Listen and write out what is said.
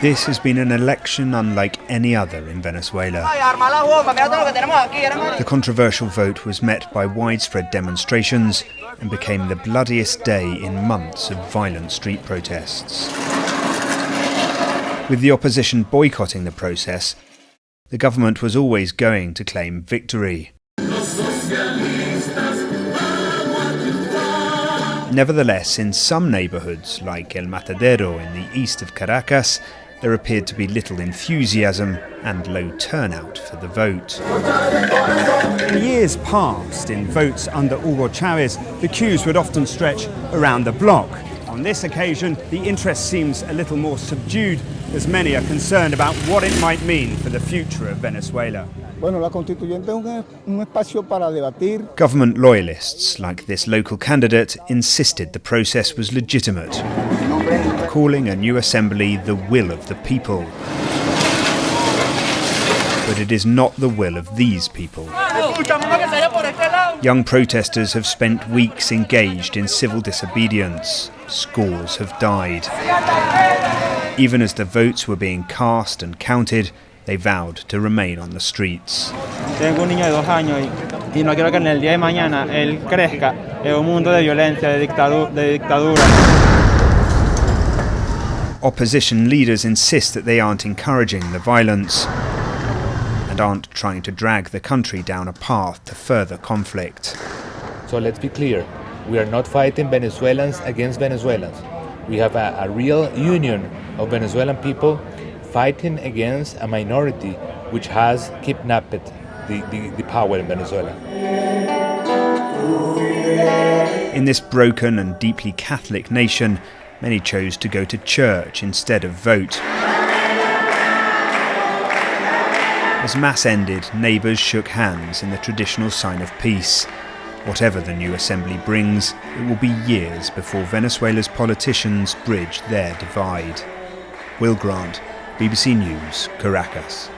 This has been an election unlike any other in Venezuela. The controversial vote was met by widespread demonstrations and became the bloodiest day in months of violent street protests. With the opposition boycotting the process, the government was always going to claim victory. Nevertheless, in some neighbourhoods, like El Matadero in the east of Caracas, there appeared to be little enthusiasm and low turnout for the vote. In years past, in votes under Hugo Chavez, the queues would often stretch around the block. On this occasion, the interest seems a little more subdued, as many are concerned about what it might mean for the future of Venezuela. Government loyalists, like this local candidate, insisted the process was legitimate, calling a new assembly the will of the people. But it is not the will of these people. Young protesters have spent weeks engaged in civil disobedience. Scores have died. Even as the votes were being cast and counted, they vowed to remain on the streets. Tengo un niño de 2 años y no quiero que en el día de mañana él crezca en un mundo de violencia, de dictadura. Opposition leaders insist that they aren't encouraging the violence and aren't trying to drag the country down a path to further conflict. So let's be clear, we are not fighting Venezuelans against Venezuelans. We have a real union of Venezuelan people fighting against a minority which has kidnapped the power in Venezuela. In this broken and deeply Catholic nation, many chose to go to church instead of vote. As Mass ended, neighbours shook hands in the traditional sign of peace. Whatever the new assembly brings, it will be years before Venezuela's politicians bridge their divide. Will Grant, BBC News, Caracas.